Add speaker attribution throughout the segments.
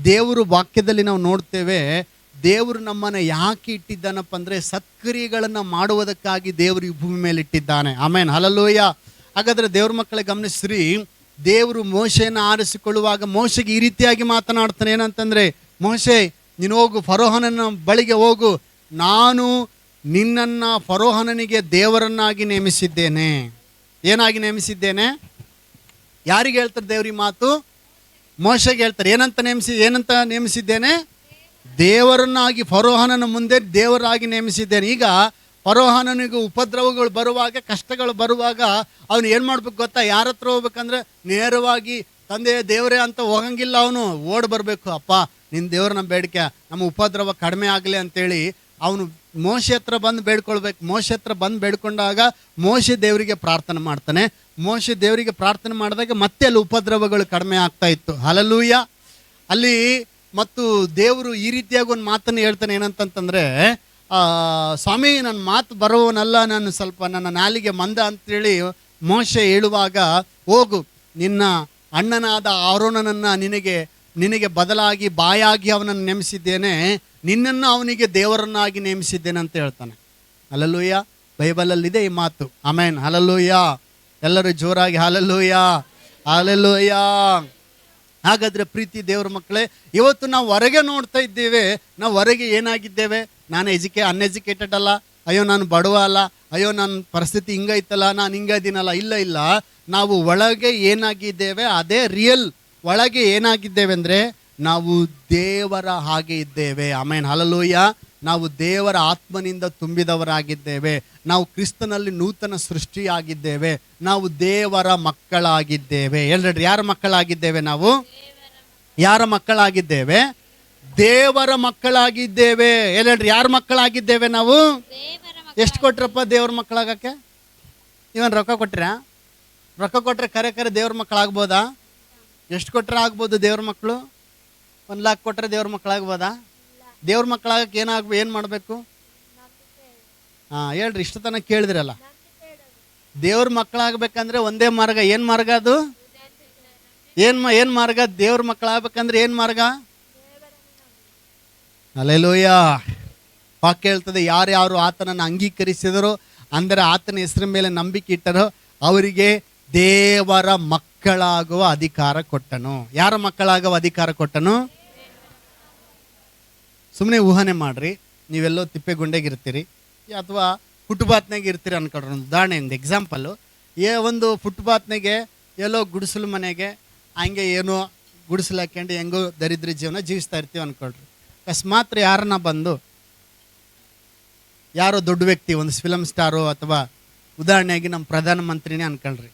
Speaker 1: ದೇವರು ವಾಕ್ಯದಲ್ಲಿ ನಾವು ನೋಡ್ತೇವೆ, ದೇವರು ನಮ್ಮನ್ನು ಯಾಕೆ ಇಟ್ಟಿದ್ದಾನಪ್ಪ ಅಂದರೆ ಸತ್ಕ್ರಿಯೆಗಳನ್ನು ಮಾಡುವುದಕ್ಕಾಗಿ ದೇವರು ಈ ಭೂಮಿ ಮೇಲೆ ಇಟ್ಟಿದ್ದಾನೆ. ಆಮೇನ್, ಹಲ್ಲೆಲೂಯಾ. ಹಾಗಾದರೆ ದೇವ್ರ ಮಕ್ಕಳೇ ಗಮನಿಸ್ರಿ, ದೇವರು ಮೋಶೆಯನ್ನು ಆರಿಸಿಕೊಳ್ಳುವಾಗ ಮೋಶೆಗೆ ಈ ರೀತಿಯಾಗಿ ಮಾತನಾಡ್ತಾನೆ. ಏನಂತಂದರೆ, ಮೋಶೆ ನೀನು ಹೋಗು, ಫರೋಹನನ ಬಳಿಗೆ ಹೋಗು, ನಾನು ನಿನ್ನನ್ನು ಫರೋಹನನಿಗೆ ದೇವರನ್ನಾಗಿ ನೇಮಿಸಿದ್ದೇನೆ. ಏನಾಗಿ ನೇಮಿಸಿದ್ದೇನೆ? ಯಾರಿಗೆ ಹೇಳ್ತಾರೆ ದೇವ್ರ ಈ ಮಾತು? ಮೋಶೆಗೆ ಹೇಳ್ತಾರೆ. ಏನಂತ ನೇಮಿಸಿದ್ದೇನೆ? ದೇವರನ್ನಾಗಿ, ಫರೋಹನನ ಮುಂದೆ ದೇವರಾಗಿ ನೇಮಿಸಿದ್ದೇನೆ. ಈಗ ಫರೋಹನನಿಗೆ ಉಪದ್ರವಗಳು ಬರುವಾಗ, ಕಷ್ಟಗಳು ಬರುವಾಗ ಅವನು ಏನು ಮಾಡ್ಬೇಕು ಗೊತ್ತಾ? ಯಾರ ಹತ್ರ ಹೋಗ್ಬೇಕಂದ್ರೆ ನೇರವಾಗಿ ತಂದೆ ದೇವರೇ ಅಂತ ಹೋಗಂಗಿಲ್ಲ. ಅವನು ಓಡಿ ಬರಬೇಕು. ಅಪ್ಪ ನಿನ್ನ ದೇವ್ರನ್ನ ಬೇಡಿಕೆ, ನಮ್ಮ ಉಪದ್ರವ ಕಡಿಮೆ ಆಗಲಿ ಅಂತೇಳಿ ಅವನು ಮೋಶೆ ಹತ್ರ ಬಂದು ಬೇಡ್ಕೊಳ್ಬೇಕು. ಮೋಶೆ ಹತ್ರ ಬಂದು ಬೇಡ್ಕೊಂಡಾಗ ಮೋಶೆ ದೇವರಿಗೆ ಪ್ರಾರ್ಥನೆ ಮಾಡ್ತಾನೆ. ಮೋಶೆ ದೇವರಿಗೆ ಪ್ರಾರ್ಥನೆ ಮಾಡಿದಾಗ ಮತ್ತೆ ಅಲ್ಲಿ ಉಪದ್ರವಗಳು ಕಡಿಮೆ ಆಗ್ತಾ ಇತ್ತು. ಹಲ್ಲೆಲೂಯಾ. ಅಲ್ಲಿ ಮತ್ತು ದೇವರು ಈ ರೀತಿಯಾಗಿ ಒಂದು ಮಾತನ್ನು ಹೇಳ್ತಾನೆ. ಏನಂತಂತಂದರೆ, ಸ್ವಾಮಿ ನನ್ನ ಮಾತು ಬರೋವನಲ್ಲ, ನಾನು ಸ್ವಲ್ಪ ನನ್ನ ನಾಲಿಗೆ ಮಂದ ಅಂತೇಳಿ ಮೋಶೆ ಹೇಳುವಾಗ, ಹೋಗು ನಿನ್ನ ಅಣ್ಣನಾದ ಆರೋನನನ್ನು ನಿನಗೆ ಬದಲಾಗಿ ಬಾಯಾಗಿ ಅವನನ್ನು ನೇಮಿಸಿದ್ದೇನೆ, ನಿನ್ನನ್ನು ಅವನಿಗೆ ದೇವರನ್ನಾಗಿ ನೇಮಿಸಿದ್ದೇನೆ ಅಂತ ಹೇಳ್ತಾನೆ. ಹಲ್ಲೆಲೂಯಾ. ಬೈಬಲಲ್ಲಿದೆ ಈ ಮಾತು. ಆಮೇನ್, ಹಲ್ಲೆಲೂಯಾ. ಎಲ್ಲರೂ ಜೋರಾಗಿ ಹಲ್ಲೆಲೂಯಾ, ಹಲ್ಲೆಲೂಯಾ. ಹಾಗಾದರೆ ಪ್ರೀತಿ ದೇವ್ರ ಮಕ್ಕಳೇ, ಇವತ್ತು ನಾವು ಹೊರಗೆ ನೋಡ್ತಾ ಇದ್ದೇವೆ. ನಾವು ಹೊರಗೆ ಏನಾಗಿದ್ದೇವೆ? ನಾನು ಅನ್ಎಜುಕೇಟೆಡ್ ಅಲ್ಲ, ಅಯ್ಯೋ ನಾನು ಬಡವ ಅಲ್ಲ, ಅಯ್ಯೋ ನನ್ನ ಪರಿಸ್ಥಿತಿ ಹಿಂಗೈತಲ್ಲ, ನಾನು ಹಿಂಗದೀನಲ್ಲ. ಇಲ್ಲ, ನಾವು ಒಳಗೆ ಏನಾಗಿದ್ದೇವೆ ಅದೇ ರಿಯಲ್. ಒಳಗೆ ಏನಾಗಿದ್ದೇವೆ ಅಂದರೆ ನಾವು ದೇವರ ಹಾಗೆ ಇದ್ದೇವೆ. ಆಮೇನ್, ಹಲ್ಲೆಲೂಯಾ. ನಾವು ದೇವರ ಆತ್ಮನಿಂದ ತುಂಬಿದವರಾಗಿದ್ದೇವೆ. ನಾವು ಕ್ರಿಸ್ತನಲ್ಲಿ ನೂತನ ಸೃಷ್ಟಿಯಾಗಿದ್ದೇವೆ. ನಾವು ದೇವರ ಮಕ್ಕಳಾಗಿದ್ದೇವೆ. ಎಲ್ಲರೂ ಯಾರ ಮಕ್ಕಳಾಗಿದ್ದೇವೆ? ನಾವು ಯಾರ ಮಕ್ಕಳಾಗಿದ್ದೇವೆ? ದೇವರ ಮಕ್ಕಳಾಗಿದ್ದೇವೆ. ಎಲ್ಲರೂ ಯಾರ ಮಕ್ಕಳಾಗಿದ್ದೇವೆ? ನಾವು. ಎಷ್ಟು ಕೊಟ್ರಪ್ಪ ದೇವ್ರ ಮಕ್ಕಳಾಗಕ್ಕೆ? ಇವನ್ ರೊಕ್ಕ ಕೊಟ್ರ? ರೊಕ್ಕ ಕೊಟ್ರೆ ಕರೆ ದೇವ್ರ ಮಕ್ಕಳಾಗ್ಬೋದಾ? ಎಷ್ಟು ಕೊಟ್ರೆ ಆಗ್ಬೋದು ದೇವ್ರ ಮಕ್ಕಳು? 1 ಲಕ್ಷ ಕೊಟ್ರೆ ದೇವ್ರ ಮಕ್ಕಳಾಗ್ಬೋದಾ? ದೇವ್ರ ಮಕ್ಕಳಾಗಕ್ಕೆ ಏನು ಮಾಡಬೇಕು? ಹೇಳ್ರಿ, ಇಷ್ಟು ತನಕ ಕೇಳಿದ್ರಲ್ಲ. ದೇವ್ರ ಮಕ್ಕಳಾಗಬೇಕಂದ್ರೆ ಒಂದೇ ಮಾರ್ಗ. ಏನು ಮಾರ್ಗ ಅದು? ಏನು ಮಾರ್ಗ? ದೇವ್ರ ಮಕ್ಕಳಾಗಬೇಕಂದ್ರೆ ಏನು ಮಾರ್ಗ? ಹಲ್ಲೆಲೂಯಾ. ವಾಕ್ಯ ಹೇಳ್ತದೆ, ಯಾರ್ಯಾರು ಆತನನ್ನು ಅಂಗೀಕರಿಸಿದರೋ, ಅಂದರೆ ಆತನ ಹೆಸರಿನ ಮೇಲೆ ನಂಬಿಕೆ ಇಟ್ಟರೋ ಅವರಿಗೆ ದೇವರ ಮಕ್ಕಳಾಗುವ ಅಧಿಕಾರ ಕೊಟ್ಟನು. ಯಾರ ಮಕ್ಕಳಾಗುವ ಅಧಿಕಾರ ಕೊಟ್ಟನು? ಸುಮ್ಮನೆ ಊಹನೆ ಮಾಡ್ರಿ. ನೀವೆಲ್ಲೋ ತಿಪ್ಪೆಗುಂಡೆಗಿರ್ತೀರಿ ಅಥವಾ ಫುಟ್ಪಾತ್ನಾಗ ಇರ್ತೀರಿ ಅನ್ಕೊಳ್ರಿ. ಒಂದು ಉದಾಹರಣೆ, ಒಂದು ಎಕ್ಸಾಂಪಲ್ಲು. ಒಂದು ಫುಟ್ಪಾತ್ನಾಗೆ ಎಲ್ಲೋ ಗುಡಿಸಲು ಮನೆಗೆ ಹಂಗೆ ಏನೋ ಗುಡಿಸಲು ಹಾಕ್ಯಂಡು ಹೆಂಗೋ ದರಿದ್ರ ಜೀವನ ಜೀವಿಸ್ತಾ ಇರ್ತೀವಿ ಅನ್ಕೊಳ್ರಿ. ಅಕಸ್ಮಾತ್ ಯಾರನ್ನ ಬಂದು ಯಾರೋ ದೊಡ್ಡ ವ್ಯಕ್ತಿ, ಒಂದು ಫಿಲಮ್ ಸ್ಟಾರು ಅಥವಾ ಉದಾಹರಣೆಯಾಗಿ ನಮ್ಮ ಪ್ರಧಾನಮಂತ್ರಿನೇ ಅನ್ಕೊಳ್ರಿ,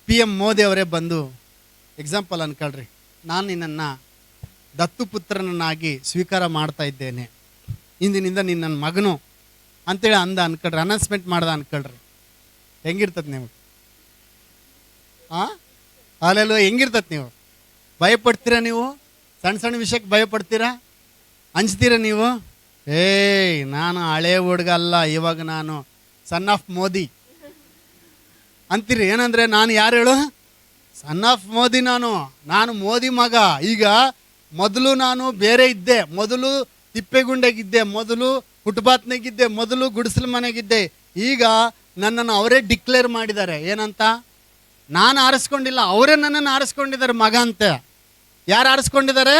Speaker 1: PM ಮೋದಿ ಅವರೇ ಬಂದು ಎಕ್ಸಾಂಪಲ್ ಅನ್ಕೊಳ್ರಿ, ನಾನು ನಿನ್ನನ್ನು ದತ್ತುಪುತ್ರನನ್ನಾಗಿ ಸ್ವೀಕಾರ ಮಾಡ್ತಾ ಇದ್ದೇನೆ, ಇಂದಿನಿಂದ ನೀನು ನನ್ನ ಮಗನು ಅಂತೇಳಿ ಅನ್ಕೊಳ್ರಿ, ಅನೌನ್ಸ್ಮೆಂಟ್ ಮಾಡ್ದ ಅನ್ಕೊಳ್ರಿ. ಹೆಂಗಿರ್ತದೆ ನೀವು? ಅಲ್ಲೆಲ್ಲೋ ಹೆಂಗಿರ್ತದೆ? ನೀವು ಭಯಪಡ್ತೀರಾ? ನೀವು ಸಣ್ಣ ಸಣ್ಣ ವಿಷಯಕ್ಕೆ ಭಯಪಡ್ತೀರಾ? ಅಂಜ್ತೀರಾ ನೀವು? ನಾನು ಹಳೆ ಹುಡುಗ ಅಲ್ಲ, ಇವಾಗ ನಾನು ಸನ್ ಆಫ್ ಮೋದಿ ಅಂತೀರಿ. ಏನಂದರೆ ನಾನು ಯಾರು ಹೇಳು? Son of Modi. ನಾನು ಮೋದಿ ಮಗ. ಈಗ ಮೊದಲು ನಾನು ಬೇರೆ ಇದ್ದೆ, ಮೊದಲು ತಿಪ್ಪೆಗುಂಡೆಗಿದ್ದೆ, ಮೊದಲು ಫುಟ್ಪಾತ್ನಾಗಿದ್ದೆ, ಮೊದಲು ಗುಡಿಸಲು ಮನೆಗಿದ್ದೆ. ಈಗ ನನ್ನನ್ನು ಅವರೇ ಡಿಕ್ಲೇರ್ ಮಾಡಿದ್ದಾರೆ. ಏನಂತ? ನಾನು ಆರಿಸ್ಕೊಂಡಿಲ್ಲ, ಅವರೇ ನನ್ನನ್ನು ಆರಿಸ್ಕೊಂಡಿದ್ದಾರೆ ಮಗ ಅಂತ. ಯಾರು ಆರಿಸ್ಕೊಂಡಿದ್ದಾರೆ?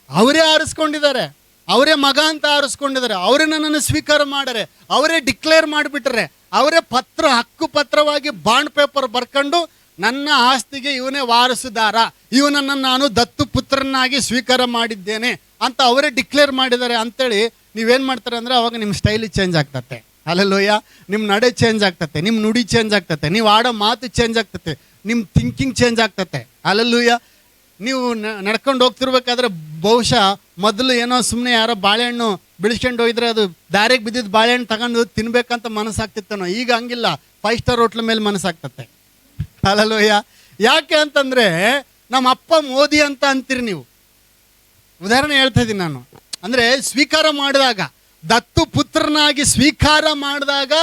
Speaker 1: ಅವರೇ ಆರಿಸ್ಕೊಂಡಿದ್ದಾರೆ. ಅವರೇ ಮಗ ಅಂತ ಆರಿಸ್ಕೊಂಡಿದ್ದಾರೆ. ಅವರೇ ನನ್ನನ್ನು ಸ್ವೀಕಾರ ಮಾಡಾರೆ. ಅವರೇ ಡಿಕ್ಲೇರ್ ಮಾಡಿಬಿಟ್ರೆ. ಅವರೇ ಹಕ್ಕು ಪತ್ರವಾಗಿ ಬಾಂಡ್ ಪೇಪರ್ ಬರ್ಕೊಂಡು ನನ್ನ ಆಸ್ತಿಗೆ ಇವನೇ ವಾರಸುದಾರ, ಇವನನ್ನು ನಾನು ದತ್ತು ಪುತ್ರನಾಗಿ ಸ್ವೀಕಾರ ಮಾಡಿದ್ದೇನೆ ಅಂತ ಅವರೇ ಡಿಕ್ಲೇರ್ ಮಾಡಿದ್ದಾರೆ ಅಂತೇಳಿ ನೀವೇನು ಮಾಡ್ತಾರೆ ಅಂದರೆ ಅವಾಗ ನಿಮ್ಮ ಸ್ಟೈಲ್ ಚೇಂಜ್ ಆಗ್ತತೆ. ಹಲ್ಲೆಲೂಯಾ. ನಿಮ್ಮ ನಡೆ ಚೇಂಜ್ ಆಗ್ತತೆ, ನಿಮ್ಮ ನುಡಿ ಚೇಂಜ್ ಆಗ್ತತೆ, ನೀವು ಆಡೋ ಮಾತು ಚೇಂಜ್ ಆಗ್ತತೆ, ನಿಮ್ಮ ಥಿಂಕಿಂಗ್ ಚೇಂಜ್ ಆಗ್ತತೆ. ಹಲ್ಲೆಲೂಯಾ. ನೀವು ನಡ್ಕೊಂಡು ಹೋಗ್ತಿರ್ಬೇಕಾದ್ರೆ ಬಹುಶಃ ಮೊದಲು ಏನೋ ಸುಮ್ಮನೆ ಯಾರೋ ಬಾಳೆಹಣ್ಣು ಬಿಡಿಸ್ಕೊಂಡು ಹೋಗಿದ್ರೆ ಅದು ದಾರಿಗೆ ಬಿದ್ದಿದ್ದು ಬಾಳೆಹಣ್ಣು ತಗೊಂಡು ತಿನ್ಬೇಕಂತ ಮನಸ್ಸಾಗ್ತಿತ್ತನೋ. ಈಗ ಹಂಗಿಲ್ಲ, 5 ಸ್ಟಾರ್ ಹೋಟ್ಲ ಮೇಲೆ ಮನಸ್ಸಾಗ್ತತೆ. ಹಲ್ಲೆಲೂಯಾ. ಯಾಕೆ ಅಂತಂದರೆ ನಮ್ಮ ಅಪ್ಪ ಮೋದಿ ಅಂತ ಅಂತೀರಿ ನೀವು. ಉದಾಹರಣೆ ಹೇಳ್ತಾ ಇದ್ದೀನಿ ನಾನು. ಅಂದರೆ ಸ್ವೀಕಾರ ಮಾಡಿದಾಗ, ದತ್ತು ಪುತ್ರನಾಗಿ ಸ್ವೀಕಾರ ಮಾಡಿದಾಗ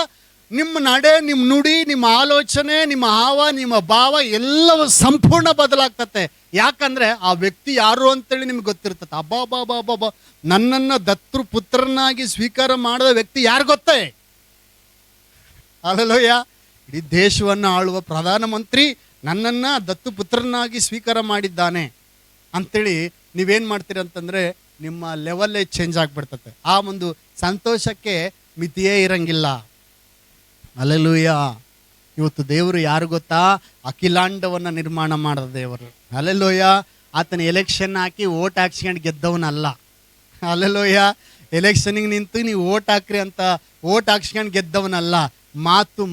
Speaker 1: ನಿಮ್ಮ ನಡೆ, ನಿಮ್ಮ ನುಡಿ, ನಿಮ್ಮ ಆಲೋಚನೆ, ನಿಮ್ಮ ಹಾವ, ನಿಮ್ಮ ಭಾವ ಎಲ್ಲವೂ ಸಂಪೂರ್ಣ ಬದಲಾಗ್ತತೆ. ಯಾಕಂದ್ರೆ ಆ ವ್ಯಕ್ತಿ ಯಾರು ಅಂತೇಳಿ ನಿಮ್ಗೆ ಗೊತ್ತಿರ್ತದೆ. ಅಬ್ಬಾ, ನನ್ನನ್ನು ದತ್ತು ಪುತ್ರನಾಗಿ ಸ್ವೀಕಾರ ಮಾಡಿದ ವ್ಯಕ್ತಿ ಯಾರು ಗೊತ್ತೇ? ಹಲ್ಲೆಲೂಯಾ. ಇಡೀ ದೇಶವನ್ನು ಆಳುವ ಪ್ರಧಾನಮಂತ್ರಿ ನನ್ನನ್ನು ದತ್ತು ಪುತ್ರನಾಗಿ ಸ್ವೀಕಾರ ಮಾಡಿದ್ದಾನೆ ಅಂಥೇಳಿ ನೀವೇನು ಮಾಡ್ತೀರಿ ಅಂತಂದರೆ ನಿಮ್ಮ ಲೆವೆಲ್ಲೇ ಚೇಂಜ್ ಆಗಿಬಿಡ್ತತೆ. ಆ ಒಂದು ಸಂತೋಷಕ್ಕೆ ಮಿತಿಯೇ ಇರಂಗಿಲ್ಲ. ಹಲ್ಲೆಲೂಯಾ. ಇವತ್ತು ದೇವರು ಯಾರು ಗೊತ್ತಾ? ಅಖಿಲಾಂಡವನ್ನು ನಿರ್ಮಾಣ ಮಾಡಿದ ದೇವರು. ಹಲ್ಲೆಲೂಯಾ. ಆತನ ಎಲೆಕ್ಷನ್ ಹಾಕಿ ಓಟ್ ಹಾಕ್ಸ್ಕೊಂಡು ಗೆದ್ದವನಲ್ಲ. ಹಲ್ಲೆಲೂಯಾ. ಎಲೆಕ್ಷನಿಗೆ ನಿಂತು ನೀವು ಓಟ್ ಹಾಕ್ರಿ ಅಂತ ಓಟ್ ಹಾಕ್ಸ್ಕೊಂಡು ಗೆದ್ದವನಲ್ಲ.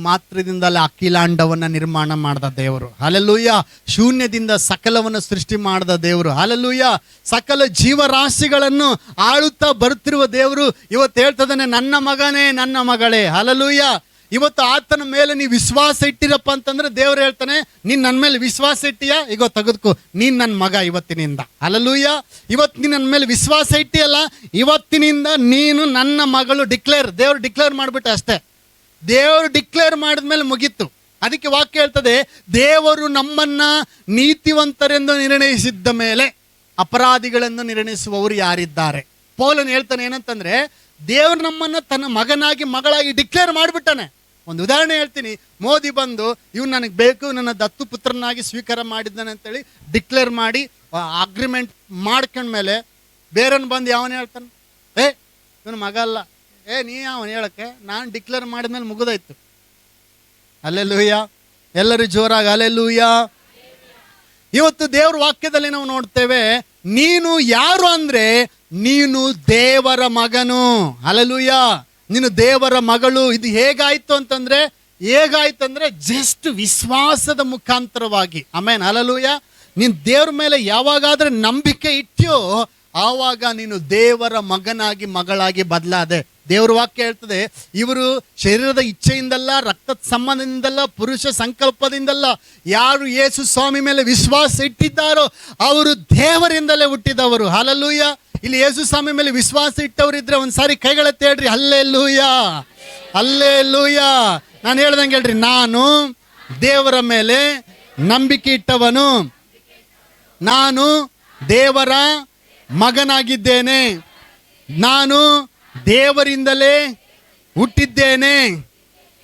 Speaker 1: ಮಾತ್ರದಿಂದಲೇ ಅಖಿಲಾಂಡವನ್ನು ನಿರ್ಮಾಣ ಮಾಡಿದ ದೇವರು. ಹಲ್ಲೆಲೂಯಾ. ಶೂನ್ಯದಿಂದ ಸಕಲವನ್ನು ಸೃಷ್ಟಿ ಮಾಡಿದ ದೇವರು. ಹಲ್ಲೆಲೂಯಾ. ಸಕಲ ಜೀವರಾಶಿಗಳನ್ನು ಆಳುತ್ತಾ ಬರುತ್ತಿರುವ ದೇವರು ಇವತ್ತು ಹೇಳ್ತದಾನೆ, ನನ್ನ ಮಗನೇ, ನನ್ನ ಮಗಳೇ. ಹಲ್ಲೆಲೂಯಾ. ಇವತ್ತು ಆತನ ಮೇಲೆ ನೀವು ವಿಶ್ವಾಸ ಇಟ್ಟಿರಪ್ಪ ಅಂತಂದ್ರೆ ದೇವರು ಹೇಳ್ತಾನೆ, ನೀನು ನನ್ನ ಮೇಲೆ ವಿಶ್ವಾಸ ಇಟ್ಟಿಯಾ, ಈಗ ತೆಗೆದುಕೋ, ನೀನು ನನ್ನ ಮಗ ಇವತ್ತಿನಿಂದ. ಹಲ್ಲೆಲೂಯಾ. ಇವತ್ತು ನೀನು ನನ್ನ ಮೇಲೆ ವಿಶ್ವಾಸ ಇಟ್ಟಿಯಲ್ಲ, ಇವತ್ತಿನಿಂದ ನೀನು ನನ್ನ ಮಗಳು. ದೇವರು ಡಿಕ್ಲೇರ್ ಮಾಡಿಬಿಟ್ಟೆ ಅಷ್ಟೇ. ದೇವರು ಡಿಕ್ಲೇರ್ ಮಾಡಿದ್ಮೇಲೆ ಮುಗೀತು. ಅದಕ್ಕೆ ವಾಕ್ಯ ಹೇಳ್ತದೆ, ದೇವರು ನಮ್ಮನ್ನ ನೀತಿವಂತರೆಂದು ನಿರ್ಣಯಿಸಿದ್ದ ಮೇಲೆ ಅಪರಾಧಿಗಳೆಂದು ನಿರ್ಣಯಿಸುವವರು ಯಾರಿದ್ದಾರೆ? ಪೌಲನು ಹೇಳ್ತಾನೆ ಏನಂತಂದ್ರೆ, ದೇವರು ನಮ್ಮನ್ನ ತನ್ನ ಮಗನಾಗಿ ಮಗಳಾಗಿ ಡಿಕ್ಲೇರ್ ಮಾಡಿಬಿಟ್ಟಾನೆ. ಒಂದು ಉದಾಹರಣೆ ಹೇಳ್ತೀನಿ. ಮೋದಿ ಬಂದು ಇವ್ನು ನನಗೆ ಬೇಕು, ನನ್ನ ದತ್ತು ಪುತ್ರನಾಗಿ ಸ್ವೀಕಾರ ಮಾಡಿದ್ದಾನೆ ಅಂತೇಳಿ ಡಿಕ್ಲೇರ್ ಮಾಡಿ ಅಗ್ರಿಮೆಂಟ್ ಮಾಡ್ಕೊಂಡ್ಮೇಲೆ ಬೇರೆಯವ್ನು ಬಂದು ಯಾವನು ಹೇಳ್ತಾನೆ, ಇವನು ಮಗ ಅಲ್ಲ, ನೀ ಅವನು ಹೇಳಕ್ಕೆ, ನಾನು ಡಿಕ್ಲೇರ್ ಮಾಡಿದ್ಮೇಲೆ ಮುಗಿದೋಯ್ತು. ಹಲ್ಲೆಲೂಯಾ. ಎಲ್ಲರೂ ಜೋರಾಗಿ ಹಲ್ಲೆಲೂಯಾ. ಇವತ್ತು ದೇವ್ರ ವಾಕ್ಯದಲ್ಲಿ ನಾವು ನೋಡ್ತೇವೆ, ನೀನು ಯಾರು ಅಂದ್ರೆ ನೀನು ದೇವರ ಮಗನು. ಹಲ್ಲೆಲೂಯಾ. ನೀನು ದೇವರ ಮಗಳು. ಇದು ಹೇಗಾಯ್ತಂದ್ರೆ ಜಸ್ಟ್ ವಿಶ್ವಾಸದ ಮುಖಾಂತರವಾಗಿ. ಆಮೆನ್. ಹಲ್ಲೆಲೂಯಾ. ನೀನು ದೇವ್ರ ಮೇಲೆ ಯಾವಾಗಾದ್ರೆ ನಂಬಿಕೆ ಇಟ್ಟ್ಯೋ ಆವಾಗ ನೀನು ದೇವರ ಮಗನಾಗಿ ಮಗಳಾಗಿ ಬದಲಾದೆ. ದೇವ್ರ ವಾಕ್ಯ ಹೇಳ್ತದೆ, ಇವರು ಶರೀರದ ಇಚ್ಛೆಯಿಂದಲ್ಲ, ರಕ್ತದ ಸಂಬಂಧದಿಂದಲ್ಲ, ಪುರುಷ ಸಂಕಲ್ಪದಿಂದಲ್ಲ, ಯಾರು ಯೇಸು ಸ್ವಾಮಿ ಮೇಲೆ ವಿಶ್ವಾಸ ಇಟ್ಟಿದ್ದಾರೋ ಅವರು ದೇವರಿಂದಲೇ ಹುಟ್ಟಿದವರು. ಹಲ್ಲೆಲೂಯಾ. ಇಲ್ಲಿ ಯೇಸು ಸ್ವಾಮಿ ಮೇಲೆ ವಿಶ್ವಾಸ ಇಟ್ಟವರಿದ್ರೆ ಒಂದ್ಸಾರಿ ಕೈಗಳತ್ತ ಹೇಳ್ರಿ, ಹಲ್ಲೆಲೂಯಾ, ಹಲ್ಲೆಲೂಯಾ. ನಾನು ಹೇಳ್ದಂಗೆ ಹೇಳ್ರಿ, ನಾನು ದೇವರ ಮೇಲೆ ನಂಬಿಕೆ ಇಟ್ಟವನು, ನಾನು ದೇವರ ಮಗನಾಗಿದ್ದೇನೆ, ನಾನು ದೇವರಿಂದಲೇ ಹುಟ್ಟಿದ್ದೇನೆ,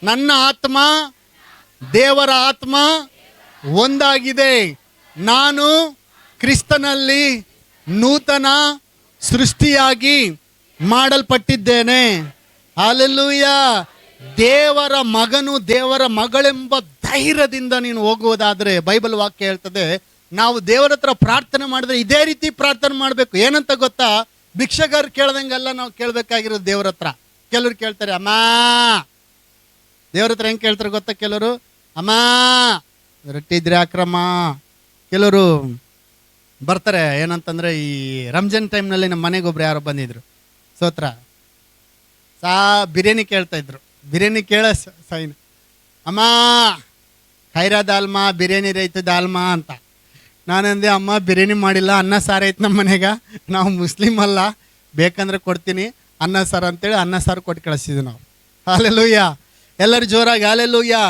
Speaker 1: ನನ್ನ ಆತ್ಮ ದೇವರ ಆತ್ಮ ಒಂದಾಗಿದೆ, ನಾನು ಕ್ರಿಸ್ತನಲ್ಲಿ ನೂತನ ಸೃಷ್ಟಿಯಾಗಿ ಮಾಡಲ್ಪಟ್ಟಿದ್ದೇನೆ. ಹಲ್ಲೆಲೂಯಾ. ದೇವರ ಮಗನು, ದೇವರ ಮಗಳೆಂಬ ಧೈರ್ಯದಿಂದ ನೀನು ಹೋಗುವುದಾದ್ರೆ ಬೈಬಲ್ ವಾಕ್ಯ ಹೇಳ್ತದೆ, ನಾವು ದೇವರ ಹತ್ರ ಪ್ರಾರ್ಥನೆ ಮಾಡಿದ್ರೆ ಇದೇ ರೀತಿ ಪ್ರಾರ್ಥನೆ ಮಾಡಬೇಕು. ಏನಂತ ಗೊತ್ತಾ? ಭಿಕ್ಷಗಾರರು ಕೇಳ್ದಂಗೆಲ್ಲ ನಾವು ಕೇಳಬೇಕಾಗಿರೋದು ದೇವ್ರ ಹತ್ರ. ಕೆಲವರು ಕೇಳ್ತಾರೆ ಅಮ್ಮ, ದೇವ್ರ ಹತ್ರ ಹೆಂಗೆ ಕೇಳ್ತಾರೆ ಗೊತ್ತಾ? ಕೆಲವರು ಅಮ್ಮ ರೊಟ್ಟಿ ಇದ್ರೆ ಹಾಕ್ರಮ್ಮ. ಕೆಲವರು ಬರ್ತಾರೆ ಏನಂತಂದ್ರೆ, ಈ ರಂಜಾನ್ ಟೈಮ್ನಲ್ಲಿ ನಮ್ಮ ಮನೆಗೊಬ್ರು ಯಾರೋ ಬಂದಿದ್ರು, ಸ್ತೋತ್ರ, ಬಿರಿಯಾನಿ ಕೇಳ್ತಾ ಇದ್ರು. ಬಿರಿಯಾನಿ ಸೈನ್ ಅಮ್ಮ ಖೈರಾ ದಾಲ್ಮಾ, ಬಿರಿಯಾನಿ ರೈತ ದಾಲ್ಮಾ ಅಂತ. ನಾನಂದೆ, ಅಮ್ಮ ಬಿರಿಯಾನಿ ಮಾಡಿಲ್ಲ, ಅನ್ನ ಸಾರು ಐತೆ ನಮ್ಮ ಮನೆಗೆ, ನಾವು ಮುಸ್ಲಿಮ್ ಅಲ್ಲ, ಬೇಕಂದ್ರೆ ಕೊಡ್ತೀನಿ ಅನ್ನ ಸಾರು ಅಂತೇಳಿ ಅನ್ನ ಸಾರು ಕೊಟ್ಟು ಕಳಿಸಿದ್ವಿ ನಾವು. ಹಲ್ಲೆಲೂಯಾ. ಎಲ್ಲರೂ ಜೋರಾಗಿ ಹಲ್ಲೆಲೂಯಾ.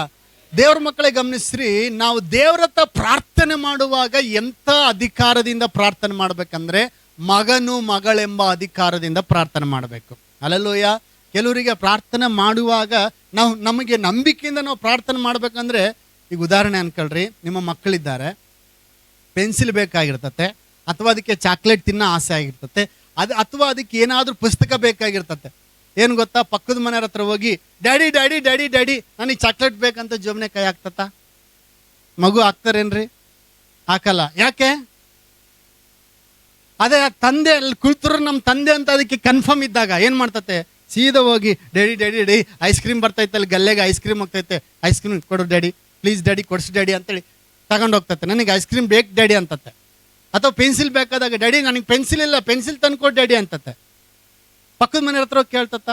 Speaker 1: ದೇವ್ರ ಮಕ್ಕಳೇ ಗಮನಿಸ್ರಿ, ನಾವು ದೇವ್ರ ಹತ್ರ ಪ್ರಾರ್ಥನೆ ಮಾಡುವಾಗ ಎಂಥ ಅಧಿಕಾರದಿಂದ ಪ್ರಾರ್ಥನೆ ಮಾಡ್ಬೇಕಂದ್ರೆ ಮಗನು ಮಗಳೆಂಬ ಅಧಿಕಾರದಿಂದ ಪ್ರಾರ್ಥನೆ ಮಾಡಬೇಕು. ಹಲ್ಲೆಲೂಯಾ. ಕೆಲವರಿಗೆ ಪ್ರಾರ್ಥನೆ ಮಾಡುವಾಗ ನಮಗೆ ನಂಬಿಕೆಯಿಂದ ನಾವು ಪ್ರಾರ್ಥನೆ ಮಾಡ್ಬೇಕಂದ್ರೆ, ಈಗ ಉದಾಹರಣೆ ಅನ್ಕೊಳ್ರಿ, ನಿಮ್ಮ ಮಕ್ಕಳಿದ್ದಾರೆ, ಪೆನ್ಸಿಲ್ ಬೇಕಾಗಿರ್ತತೆ, ಅಥವಾ ಅದಕ್ಕೆ ಚಾಕ್ಲೇಟ್ ತಿನ್ನೋ ಆಸೆ ಆಗಿರ್ತತೆ, ಅಥವಾ ಅದಕ್ಕೆ ಏನಾದರೂ ಪುಸ್ತಕ ಬೇಕಾಗಿರ್ತತೆ. ಏನು ಗೊತ್ತಾ? ಪಕ್ಕದ ಮನೆಯವ್ರ ಹತ್ರ ಹೋಗಿ ಡ್ಯಾಡಿ ಡ್ಯಾಡಿ ಡ್ಯಾಡಿ ಡ್ಯಾಡಿ ನನಗೆ ಚಾಕ್ಲೇಟ್ ಬೇಕಂತ ಜೋಬನೆ ಕೈ ಹಾಕ್ತತ? ಮಗು ಹಾಕ್ತಾರೇನ್ರಿ? ಹಾಕಲ್ಲ. ಯಾಕೆ? ಅದೇ ತಂದೆ ಅಲ್ಲಿ ಕುಳಿತರು ನಮ್ಮ ತಂದೆ ಅಂತ ಅದಕ್ಕೆ ಕನ್ಫರ್ಮ್ ಇದ್ದಾಗ ಏನು ಮಾಡ್ತತೆ? ಸೀದಾ ಹೋಗಿ daddy daddy daddy ice cream ಬರ್ತೈತೆ, ಅಲ್ಲಿ ಗಲ್ಲೆಗೆ ಐಸ್ ಕ್ರೀಮ್ ಹೋಗ್ತೈತೆ, ಐಸ್ ಕ್ರೀಮ್ ಕೊಡು ಡ್ಯಾಡಿ, ಪ್ಲೀಸ್ ಡ್ಯಾಡಿ ಕೊಡಿಸಿ ಡ್ಯಾಡಿ ಅಂತೇಳಿ ತಗೊಂಡು ಹೋಗ್ತತೆ. ನನಗೆ ಐಸ್ ಕ್ರೀಮ್ ಬೇಕು ಡ್ಯಾಡಿ ಅಂತತೆ. ಅಥವಾ ಪೆನ್ಸಿಲ್ ಬೇಕಾದಾಗ ಡ್ಯಾಡಿ ನನಗೆ ಪೆನ್ಸಿಲ್ ಇಲ್ಲ, ಪೆನ್ಸಿಲ್ ತಂದ್ಕೊಡು ಡ್ಯಾಡಿ ಅಂತತೆ. ಪಕ್ಕದ ಮನೆ ಹತ್ರ ಕೇಳ್ತತ್ತ?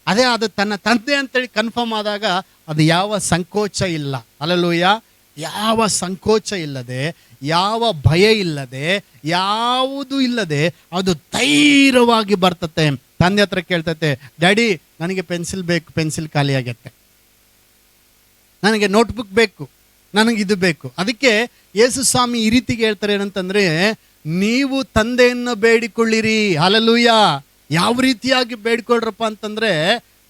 Speaker 1: ಅದೇ ಅದು ತನ್ನ ತಂದೆ ಅಂತೇಳಿ ಕನ್ಫರ್ಮ್ ಆದಾಗ ಅದು ಯಾವ ಸಂಕೋಚ ಇಲ್ಲ. ಹಲ್ಲೆಲೂಯಾ. ಯಾವ ಸಂಕೋಚ ಇಲ್ಲದೆ, ಯಾವ ಭಯ ಇಲ್ಲದೆ, ಯಾವುದು ಇಲ್ಲದೆ ಅದು ಧೈರ್ಯವಾಗಿ ಬರ್ತತೆ. ತಂದೆ ಹತ್ರ ಕೇಳ್ತತೆ, ಡ್ಯಾಡಿ ನನಗೆ ಪೆನ್ಸಿಲ್ ಬೇಕು, ಪೆನ್ಸಿಲ್ ಖಾಲಿ ಆಗತ್ತೆ. ನನಗೆ ನೋಟ್ಬುಕ್ ಬೇಕು, ನನಗೆ ಇದು ಬೇಕು. ಅದಕ್ಕೆ ಯೇಸು ಸ್ವಾಮಿ ಈ ರೀತಿಗೆ ಹೇಳ್ತಾರೆ ಏನಂತಂದರೆ, ನೀವು ತಂದೆಯನ್ನು ಬೇಡಿಕೊಳ್ಳಿರಿ. ಹಲ್ಲೆಲೂಯಾ. ಯಾವ ರೀತಿಯಾಗಿ ಬೇಡಿಕೊಳ್ಳ್ರಪ್ಪ ಅಂತಂದರೆ,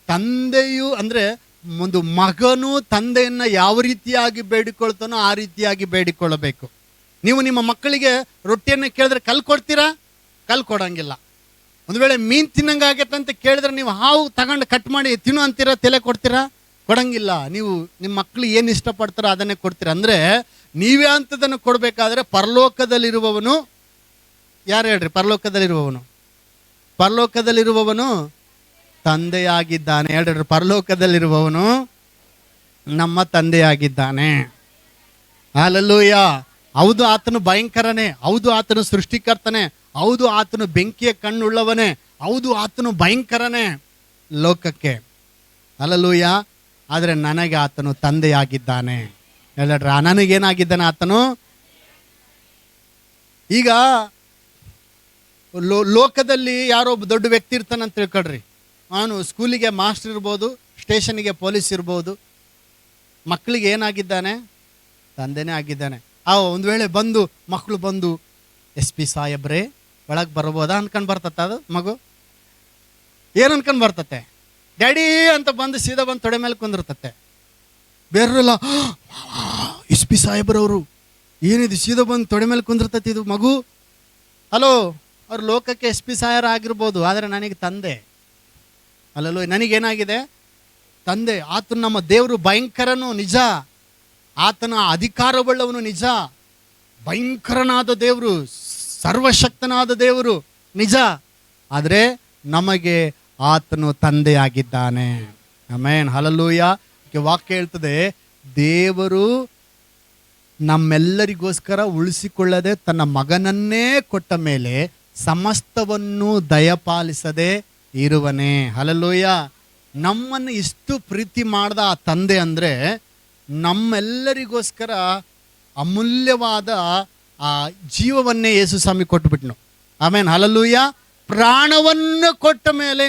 Speaker 1: ತಂದೆಯು ಅಂದರೆ ಒಂದು ಮಗನು ತಂದೆಯನ್ನು ಯಾವ ರೀತಿಯಾಗಿ ಬೇಡಿಕೊಳ್ತಾನೋ ಆ ರೀತಿಯಾಗಿ ಬೇಡಿಕೊಳ್ಳಬೇಕು. ನೀವು ನಿಮ್ಮ ಮಕ್ಕಳಿಗೆ ರೊಟ್ಟಿಯನ್ನು ಕೇಳಿದ್ರೆ ಕಲ್ಲು ಕೊಡ್ತೀರಾ? ಕಲ್ಲು ಕೊಡೋಂಗಿಲ್ಲ. ಒಂದು ವೇಳೆ ಮೀನು ತಿನ್ನಂಗಾಗತ್ತೆ ಅಂತ ಕೇಳಿದ್ರೆ ನೀವು ಹಾವು ತಗೊಂಡು ಕಟ್ ಮಾಡಿ ತಿನ್ನು ಅಂತೀರಾ? ತಲೆ ಕೊಡ್ತೀರಾ? ಕೊಡಂಗಿಲ್ಲ. ನೀವು ನಿಮ್ಮ ಮಕ್ಕಳು ಏನು ಇಷ್ಟಪಡ್ತಾರೋ ಅದನ್ನೇ ಕೊಡ್ತೀರ. ಅಂದರೆ ನೀವೇ ಅಂಥದನ್ನು ಕೊಡಬೇಕಾದ್ರೆ ಪರಲೋಕದಲ್ಲಿರುವವನು ಯಾರು ಹೇಳ್ರಿ? ಪರಲೋಕದಲ್ಲಿರುವವನು ತಂದೆಯಾಗಿದ್ದಾನೆ. ಹೇಳ್ರಿ, ಪರಲೋಕದಲ್ಲಿರುವವನು ನಮ್ಮ ತಂದೆಯಾಗಿದ್ದಾನೆ. ಹಲ್ಲೆಲೂಯಾ. ಹೌದು, ಆತನು ಭಯಂಕರನೇ. ಹೌದು, ಆತನು ಸೃಷ್ಟಿಕರ್ತನೇ. ಹೌದು, ಆತನು ಬೆಂಕಿಯ ಕಣ್ಣುಳ್ಳವನೇ. ಹೌದು, ಆತನು ಭಯಂಕರನೇ ಲೋಕಕ್ಕೆ. ಹಲ್ಲೆಲೂಯಾ. ಆದರೆ ನನಗೆ ಆತನು ತಂದೆಯಾಗಿದ್ದಾನೆ. ಹೇಳ್ರಿ, ನನಗೇನಾಗಿದ್ದಾನೆ ಆತನು? ಈಗ ಲೋಕದಲ್ಲಿ ಯಾರೋ ಒಬ್ಬ ದೊಡ್ಡ ವ್ಯಕ್ತಿ ಇರ್ತಾನಂತ ತಿಳ್ಕೊಳ್ರಿ. ಅವನು ಸ್ಕೂಲಿಗೆ ಮಾಸ್ಟರ್ ಇರ್ಬೋದು, ಸ್ಟೇಷನಿಗೆ ಪೊಲೀಸ್ ಇರ್ಬೋದು. ಮಕ್ಕಳಿಗೆ ಏನಾಗಿದ್ದಾನೆ? ತಂದೆನೇ ಆಗಿದ್ದಾನೆ. ಒಂದು ವೇಳೆ ಮಕ್ಕಳು ಬಂದು SP ಸಾಹೇಬ್ರೇ ಒಳಗೆ ಬರ್ಬೋದಾ ಅನ್ಕೊಂಡು ಬರ್ತತ್ತ ಅದು ಮಗು? ಏನು ಅನ್ಕೊಂಡು ಬರ್ತತೆ? ಡ್ಯಾಡಿ ಅಂತ ಬಂದು ಸೀದಾ ಬಂದು ತೊಡೆ ಮೇಲೆ ಕುಂದಿರ್ತತೆ. ಬೇರೆಲ್ಲ SP ಸಾಹೇಬ್ರವರು ಏನಿದು ಸೀದಾ ಬಂದು ತೊಡೆ ಮೇಲೆ ಕುಂದಿರ್ತತಿ ಇದು ಮಗು. ಹಲೋ, ಅವ್ರು ಲೋಕಕ್ಕೆ SP ಸಾಹೇಬ ಆಗಿರ್ಬೋದು, ಆದರೆ ನನಗೆ ತಂದೆ. ಅಲ್ಲಲ್ಲೋ, ನನಗೇನಾಗಿದೆ? ತಂದೆ. ಆತನು ನಮ್ಮ ದೇವರು ಭಯಂಕರನು ನಿಜ, ಆತನ ಅಧಿಕಾರವುಳ್ಳವನು ನಿಜ, ಭಯಂಕರನಾದ ದೇವರು, ಸರ್ವಶಕ್ತನಾದ ದೇವರು ನಿಜ. ಆದರೆ ನಮಗೆ ಆತನು ತಂದೆಯಾಗಿದ್ದಾನೆ. Amen, hallelujah. ವಾಕ್ಯ ಹೇಳ್ತದೆ, ದೇವರು ನಮ್ಮೆಲ್ಲರಿಗೋಸ್ಕರ ಉಳಿಸಿಕೊಳ್ಳದೆ ತನ್ನ ಮಗನನ್ನೇ ಕೊಟ್ಟ ಮೇಲೆ ಸಮಸ್ತವನ್ನು ದಯಪಾಲಿಸದೆ ಇರುವನೇ. ಹಲ್ಲೆಲೂಯಾ. ನಮ್ಮನ್ನು ಇಷ್ಟು ಪ್ರೀತಿ ಮಾಡ್ದ ಆ ತಂದೆ ಅಂದರೆ ನಮ್ಮೆಲ್ಲರಿಗೋಸ್ಕರ ಅಮೂಲ್ಯವಾದ ಆ ಜೀವವನ್ನೇ ಯೇಸು ಸ್ವಾಮಿ ಕೊಟ್ಟುಬಿಟ್ನು. ಆಮೇನ್, ಹಲ್ಲೆಲೂಯಾ. ಪ್ರಾಣವನ್ನು ಕೊಟ್ಟ ಮೇಲೆ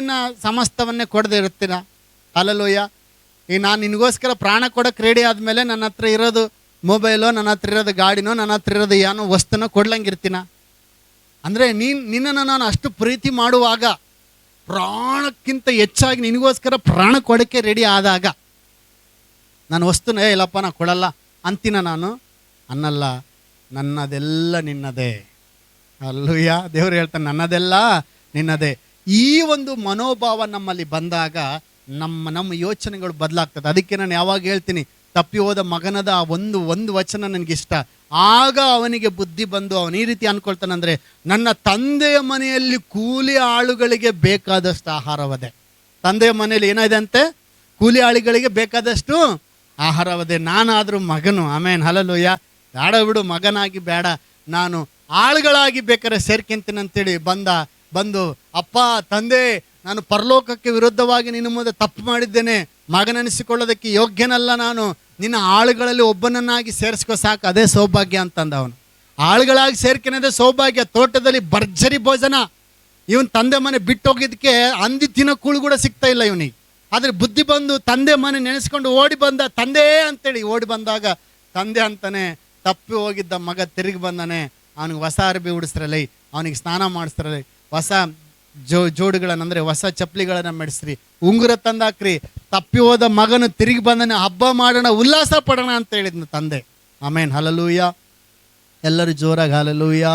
Speaker 1: ಸಮಸ್ತವನ್ನೇ ಕೊಡದೆ ಇರ್ತೀನ? ಹಲ್ಲೆಲೂಯಾ. ಈಗ ನಾನು ನಿನಗೋಸ್ಕರ ಪ್ರಾಣ ಕೊಡೋಕೆ ರೆಡಿ ಆದಮೇಲೆ ನನ್ನ ಹತ್ರ ಇರೋದು ಮೊಬೈಲೋ, ನನ್ನ ಹತ್ರ ಇರೋದು ಗಾಡಿನೋ, ನನ್ನ ಹತ್ರ ಇರೋದು ಏನೋ ವಸ್ತುನೋ ಕೊಡ್ಲಂಗಿರ್ತೀನ? ಅಂದರೆ ನಿನ್ನನ್ನು ನಾನು ಅಷ್ಟು ಪ್ರೀತಿ ಮಾಡುವಾಗ, ಪ್ರಾಣಕ್ಕಿಂತ ಹೆಚ್ಚಾಗಿ ನಿನಗೋಸ್ಕರ ಪ್ರಾಣ ಕೊಡೋಕ್ಕೆ ರೆಡಿ ಆದಾಗ ನಾನು ವಸ್ತುನ ಇಲ್ಲಪ್ಪ ನಾ ಕೊಡಲ್ಲ ಅಂತಿನ? ನಾನು ಅನ್ನಲ್ಲ. ನನ್ನದೆಲ್ಲ ನಿನ್ನದೇ. ಹಲ್ಲೆಲೂಯಾ. ದೇವರು ಹೇಳ್ತಾನೆ, ನನ್ನದೆಲ್ಲ ನಿನ್ನದೇ. ಈ ಒಂದು ಮನೋಭಾವ ನಮ್ಮಲ್ಲಿ ಬಂದಾಗ ನಮ್ಮ ಯೋಚನೆಗಳು ಬದಲಾಗ್ತದೆ. ಅದಕ್ಕೆ ನಾನು ಯಾವಾಗ ಹೇಳ್ತೀನಿ, ತಪ್ಪಿ ಹೋದ ಮಗನದ ಒಂದು ವಚನ ನನಗಿಷ್ಟ. ಆಗ ಅವನಿಗೆ ಬುದ್ಧಿ ಬಂದು ಅವನು ಈ ರೀತಿ ಅನ್ಕೊಳ್ತಾನಂದ್ರೆ, ನನ್ನ ತಂದೆಯ ಮನೆಯಲ್ಲಿ ಕೂಲಿ ಆಳುಗಳಿಗೆ ಬೇಕಾದಷ್ಟು ಆಹಾರವದೆ. ತಂದೆಯ ಮನೆಯಲ್ಲಿ ಏನಿದೆ ಅಂತೆ? ಕೂಲಿ ಆಳುಗಳಿಗೆ ಬೇಕಾದಷ್ಟು ಆಹಾರವದೆ. ನಾನಾದರೂ ಮಗನು. ಆಮೇನ್, ಹಲ್ಲೆಲೂಯಾ. ಬೇಡ ಬಿಡು, ಮಗನಾಗಿ ಬೇಡ, ನಾನು ಆಳುಗಳಾಗಿ ಬೇಕಾದ್ರೆ ಸೇರ್ಕೊಂತೀನಿ ಅಂತೇಳಿ ಬಂದು ಅಪ್ಪ, ತಂದೆ, ನಾನು ಪರಲೋಕಕ್ಕೆ ವಿರುದ್ಧವಾಗಿ ನಿನ್ನ ಮುಂದೆ ತಪ್ಪು ಮಾಡಿದ್ದೇನೆ, ಮಗನೆನಿಸಿಕೊಳ್ಳೋದಕ್ಕೆ ಯೋಗ್ಯನಲ್ಲ, ನಾನು ನಿನ್ನ ಆಳುಗಳಲ್ಲಿ ಒಬ್ಬನನ್ನಾಗಿ ಸೇರಿಸ್ಕೋ ಸಾಕು, ಅದೇ ಸೌಭಾಗ್ಯ ಅಂತಂದ ಅವನು. ಆಳುಗಳಾಗಿ ಸೇರ್ಕೊಳೋದೇ ಸೌಭಾಗ್ಯ. ತೋಟದಲ್ಲಿ ಭರ್ಜರಿ ಭೋಜನ. ಇವನ್ ತಂದೆ ಮನೆ ಬಿಟ್ಟು ಹೋಗಿದ್ದಕ್ಕೆ ಅಂದಿ ತಿನ್ನೋ ಕೂಳು ಕೂಡ ಸಿಗ್ತಾ ಇಲ್ಲ ಇವನಿಗೆ. ಆದರೆ ಬುದ್ಧಿ ಬಂದು ತಂದೆ ಮನೆ ನೆನೆಸ್ಕೊಂಡು ಓಡಿ ಬಂದ, ತಂದೆ ಅಂತೇಳಿ ಓಡಿ ಬಂದಾಗ ತಂದೆ ಅಂತಾನೆ, ತಪ್ಪಿ ಹೋಗಿದ್ದ ಮಗ ತಿರುಗಿ ಬಂದಾನೆ. ಅವನಿಗೆ ಹೊಸ ಅರ್ಬಿ ಉಡಿಸ್ರಲ್ಲ, ಅವನಿಗೆ ಸ್ನಾನ ಮಾಡಿಸ್ರಲ್ಲ, ಹೊಸ ಜೋಡುಗಳನ್ನು ಅಂದರೆ ಹೊಸ ಚಪ್ಪಲಿಗಳನ್ನು ಮೆಡಿಸ್ರಿ, ಉಂಗುರ ತಂದಾಕ್ರಿ, ತಪ್ಪಿ ಹೋದ ಮಗನು ತಿರುಗಿ ಬಂದನೆ, ಹಬ್ಬ ಮಾಡೋಣ, ಉಲ್ಲಾಸ ಪಡೋಣ ಅಂತ ಹೇಳಿದ್ನು ತಂದೆ. ಆಮೇನ್, ಹಲ್ಲೆಲೂಯಾ. ಎಲ್ಲರೂ ಜೋರಾಗಿ ಹಲ್ಲೆಲೂಯಾ.